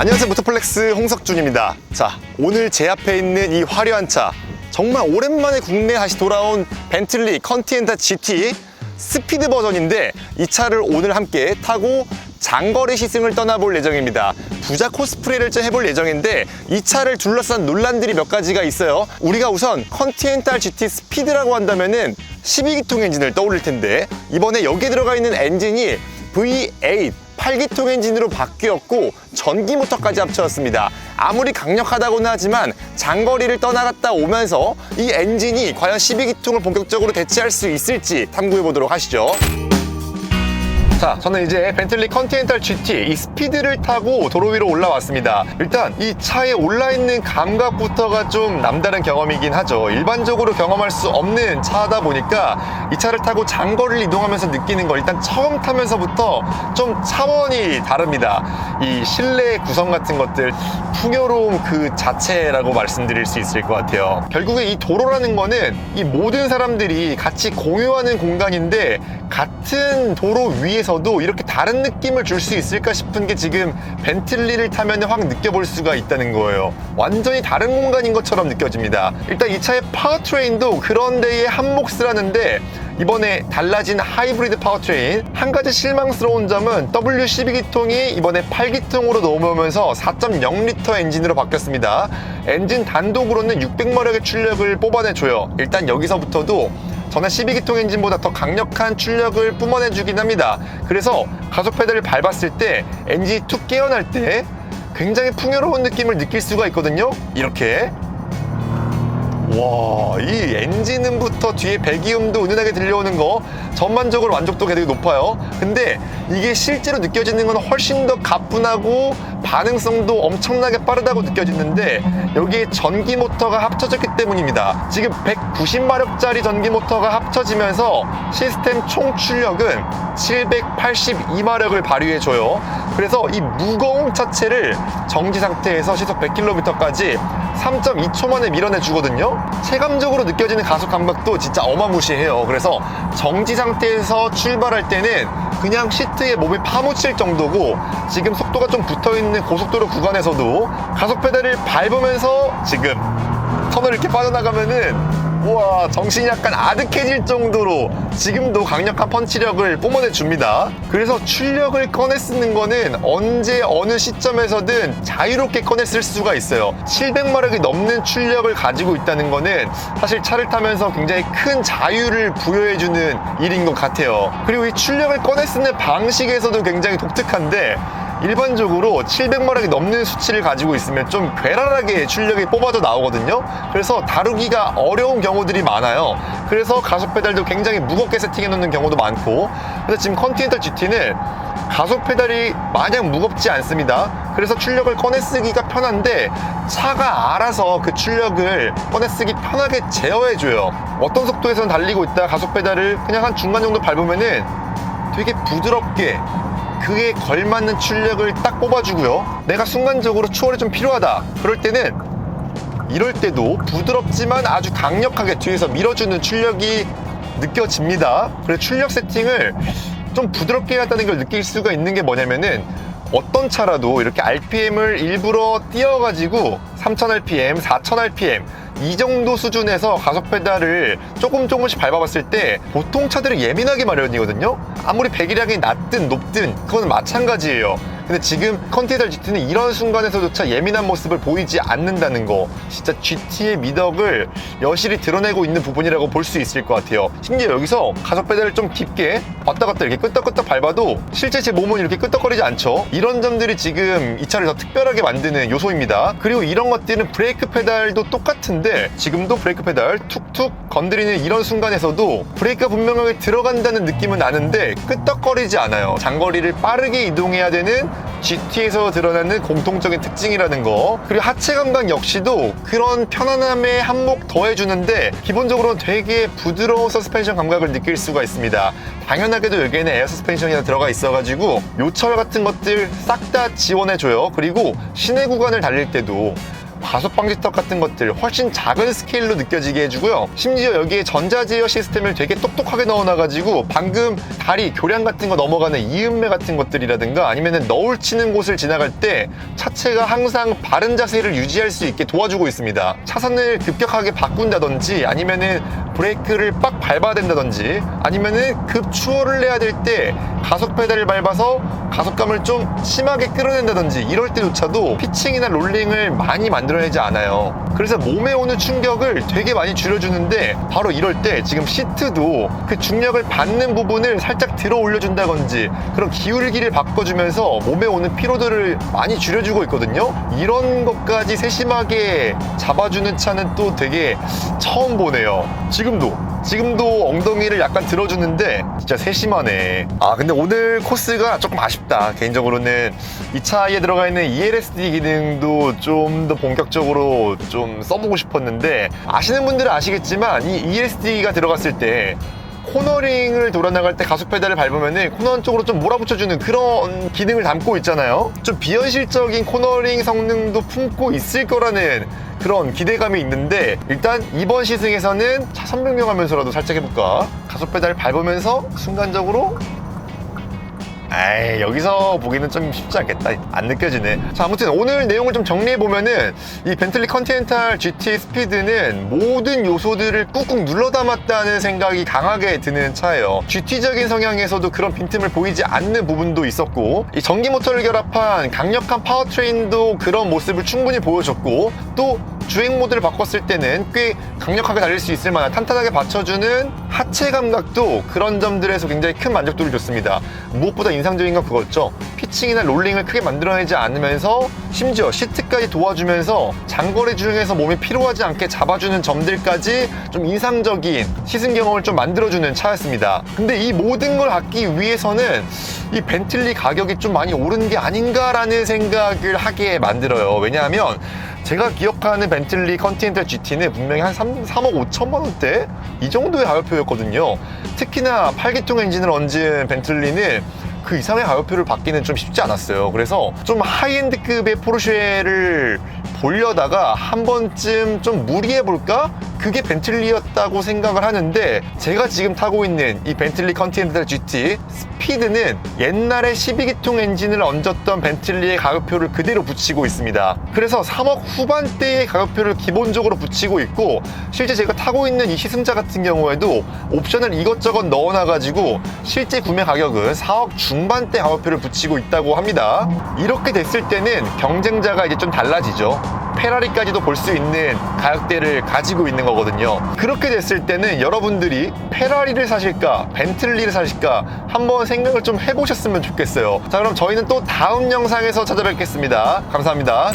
안녕하세요, 모터플렉스 홍석준입니다. 자, 오늘 제 앞에 있는 이 화려한 차, 정말 오랜만에 국내에 다시 돌아온 벤틀리 컨티넨탈 GT 스피드 버전인데, 이 차를 오늘 함께 타고 장거리 시승을 떠나볼 예정입니다. 부자 코스프레를 좀 해볼 예정인데, 이 차를 둘러싼 논란들이 몇 가지가 있어요. 우리가 우선 컨티넨탈 GT 스피드라고 한다면은 12기통 엔진을 떠올릴 텐데, 이번에 여기에 들어가 있는 엔진이 V8 8기통 엔진으로 바뀌었고 전기 모터까지 합쳐졌습니다. 아무리 강력하다고는 하지만 장거리를 떠나갔다 오면서 이 엔진이 과연 12기통을 본격적으로 대체할 수 있을지 탐구해 보도록 하시죠. 자, 저는 이제 벤틀리 컨티넨탈 GT 이 스피드를 타고 도로 위로 올라왔습니다. 일단 이 차에 올라있는 감각부터가 좀 남다른 경험이긴 하죠. 일반적으로 경험할 수 없는 차다 보니까 이 차를 타고 장거리를 이동하면서 느끼는 걸 일단 처음 타면서부터 좀 차원이 다릅니다. 이 실내 구성 같은 것들, 풍요로움 그 자체라고 말씀드릴 수 있을 것 같아요. 결국에 이 도로라는 거는 이 모든 사람들이 같이 공유하는 공간인데, 같은 도로 위에서도 이렇게 다른 느낌을 줄 수 있을까 싶은 게 지금 벤틀리를 타면 확 느껴볼 수가 있다는 거예요. 완전히 다른 공간인 것처럼 느껴집니다. 일단 이 차의 파워트레인도 그런 데에 한몫을 하는데, 이번에 달라진 하이브리드 파워트레인, 한 가지 실망스러운 점은 W12기통이 이번에 8기통으로 넘어오면서 4.0L 엔진으로 바뀌었습니다. 엔진 단독으로는 600마력의 출력을 뽑아내줘요. 일단 여기서부터도 전에 12기통 엔진보다 더 강력한 출력을 뿜어내주긴 합니다. 그래서 가속 페달을 밟았을 때 엔진이 툭 깨어날 때 굉장히 풍요로운 느낌을 느낄 수가 있거든요. 이렇게. 와, 이 엔진음부터 뒤에 배기음도 은은하게 들려오는 거 전반적으로 만족도가 되게 높아요. 근데 이게 실제로 느껴지는 건 훨씬 더 가뿐하고 반응성도 엄청나게 빠르다고 느껴지는데, 여기에 전기 모터가 합쳐졌기 때문입니다. 지금 190마력짜리 전기 모터가 합쳐지면서 시스템 총 출력은 782마력을 발휘해줘요. 그래서 이 무거운 차체를 정지 상태에서 시속 100km까지 3.2초 만에 밀어내주거든요. 체감적으로 느껴지는 가속 감각도 진짜 어마무시해요. 그래서 정지 상태에서 출발할 때는 그냥 시트에 몸이 파묻힐 정도고, 지금 속도가 좀 붙어있는 고속도로 구간에서도 가속 페달을 밟으면서 지금 터널 이렇게 빠져나가면은, 우와, 정신이 약간 아득해질 정도로 지금도 강력한 펀치력을 뿜어내줍니다. 그래서 출력을 꺼내 쓰는 거는 언제 어느 시점에서든 자유롭게 꺼내 쓸 수가 있어요. 700마력이 넘는 출력을 가지고 있다는 거는 사실 차를 타면서 굉장히 큰 자유를 부여해주는 일인 것 같아요. 그리고 이 출력을 꺼내 쓰는 방식에서도 굉장히 독특한데, 일반적으로 700마력이 넘는 수치를 가지고 있으면 좀 괴랄하게 출력이 뽑아져 나오거든요. 그래서 다루기가 어려운 경우들이 많아요. 그래서 가속 페달도 굉장히 무겁게 세팅해 놓는 경우도 많고, 그래서 지금 컨티넨탈 GT는 가속 페달이 마냥 무겁지 않습니다. 그래서 출력을 꺼내 쓰기가 편한데, 차가 알아서 그 출력을 꺼내 쓰기 편하게 제어해줘요. 어떤 속도에서는 달리고 있다 가속 페달을 그냥 한 중간 정도 밟으면은 되게 부드럽게 그에 걸맞는 출력을 딱 뽑아주고요. 내가 순간적으로 추월이 좀 필요하다 그럴 때는, 이럴 때도 부드럽지만 아주 강력하게 뒤에서 밀어주는 출력이 느껴집니다. 그래서 출력 세팅을 좀 부드럽게 해놨다는 걸 느낄 수가 있는 게 뭐냐면은, 어떤 차라도 이렇게 RPM을 일부러 띄어가지고 3000rpm, 4000rpm 이 정도 수준에서 가속 페달을 조금씩 밟아봤을 때 보통 차들은 예민하게 마련이거든요. 아무리 배기량이 낮든 높든 그건 마찬가지예요. 근데 지금 컨티넨탈 GT는 이런 순간에서조차 예민한 모습을 보이지 않는다는 거, 진짜 GT의 미덕을 여실히 드러내고 있는 부분이라고 볼 수 있을 것 같아요. 심지어 여기서 가속 페달을 좀 깊게 왔다 갔다 이렇게 끄덕끄덕 밟아도 실제 제 몸은 이렇게 끄덕거리지 않죠. 이런 점들이 지금 이 차를 더 특별하게 만드는 요소입니다. 그리고 이런 것들은 브레이크 페달도 똑같은데, 지금도 브레이크 페달 툭툭 건드리는 이런 순간에서도 브레이크가 분명하게 들어간다는 느낌은 나는데 끄덕거리지 않아요. 장거리를 빠르게 이동해야 되는 GT에서 드러나는 공통적인 특징이라는 거. 그리고 하체 감각 역시도 그런 편안함에 한몫 더해주는데, 기본적으로 되게 부드러운 서스펜션 감각을 느낄 수가 있습니다. 당연하게도 여기에는 에어 서스펜션이 들어가 있어가지고 요철 같은 것들 싹 다 지원해줘요. 그리고 시내 구간을 달릴 때도 과속 방지턱 같은 것들 훨씬 작은 스케일로 느껴지게 해주고요. 심지어 여기에 전자제어 시스템을 되게 똑똑하게 넣어놔가지고 방금 다리, 교량 같은 거 넘어가는 이음매 같은 것들이라든가 아니면은 너울 치는 곳을 지나갈 때 차체가 항상 바른 자세를 유지할 수 있게 도와주고 있습니다. 차선을 급격하게 바꾼다든지 아니면은 브레이크를 빡 밟아야 된다든지 아니면은 급 추월을 해야 될 때 가속 페달을 밟아서 가속감을 좀 심하게 끌어낸다든지 이럴 때조차도 피칭이나 롤링을 많이 만들어내지 않아요. 그래서 몸에 오는 충격을 되게 많이 줄여주는데 바로 이럴 때 지금 시트도 그 중력을 받는 부분을 살짝 들어 올려준다든지 그런 기울기를 바꿔주면서 몸에 오는 피로도를 많이 줄여주고 있거든요. 이런 것까지 세심하게 잡아주는 차는 또 되게 처음 보네요. 지금도 ong덩이를 약간 들어주는데 진짜 세심하네. 근데 오늘 코스가 조금 아쉽다. 개인적으로는 이 차에 들어가 있는 ELSD 기능도 좀 더 본격적으로 좀 써보고 싶었는데 아시는 분들은 아시겠지만 이 ELSD가 들어갔을 때 코너링을 돌아나갈 때 가속 페달을 밟으면 코너 쪽으로 좀 몰아붙여주는 그런 기능을 담고 있잖아요. 좀 비현실적인 코너링 성능도 품고 있을 거라는 그런 기대감이 있는데 일단 이번 시승에서는 차선 변경하면서라도 살짝 해볼까. 가속 페달 밟으면서 순간적으로 여기서 보기는 좀 쉽지 않겠다. 안 느껴지네. 자, 아무튼 오늘 내용을 좀 정리해보면은 이 벤틀리 컨티넨탈 GT 스피드는 모든 요소들을 꾹꾹 눌러 담았다는 생각이 강하게 드는 차예요. GT적인 성향에서도 그런 빈틈을 보이지 않는 부분도 있었고 이 전기 모터를 결합한 강력한 파워트레인도 그런 모습을 충분히 보여줬고 또 주행 모드를 바꿨을 때는 꽤 강력하게 달릴 수 있을 만한 탄탄하게 받쳐주는 하체 감각도 그런 점들에서 굉장히 큰 만족도를 줬습니다. 무엇보다 인상적인 건 그거였죠. 피칭이나 롤링을 크게 만들어내지 않으면서 심지어 시트까지 도와주면서 장거리 주행에서 몸이 피로하지 않게 잡아주는 점들까지 좀 인상적인 시승 경험을 좀 만들어주는 차였습니다. 근데 이 모든 걸 갖기 위해서는 이 벤틀리 가격이 좀 많이 오른 게 아닌가라는 생각을 하게 만들어요. 왜냐하면 제가 기억하는 벤틀리 컨티넨탈 GT는 분명히 한 3억 5천만 원대? 이 정도의 가격표였거든요. 특히나 8기통 엔진을 얹은 벤틀리는 그 이상의 가격표를 받기는 좀 쉽지 않았어요. 그래서 좀 하이엔드급의 포르쉐를 보려다가 한 번쯤 좀 무리해볼까? 그게 벤틀리였다고 생각을 하는데 제가 지금 타고 있는 이 벤틀리 컨티넨탈 GT 스피드는 옛날에 12기통 엔진을 얹었던 벤틀리의 가격표를 그대로 붙이고 있습니다. 그래서 3억 후반대의 가격표를 기본적으로 붙이고 있고 실제 제가 타고 있는 이 시승차 같은 경우에도 옵션을 이것저것 넣어놔가지고 실제 구매 가격은 4억 중반대 가격표를 붙이고 있다고 합니다. 이렇게 됐을 때는 경쟁자가 이제 좀 달라지죠. 페라리까지도 볼 수 있는 가격대를 가지고 있는 거거든요. 그렇게 됐을 때는 여러분들이 페라리를 사실까 벤틀리를 사실까 한번 생각을 좀 해보셨으면 좋겠어요. 자, 그럼 저희는 또 다음 영상에서 찾아뵙겠습니다. 감사합니다.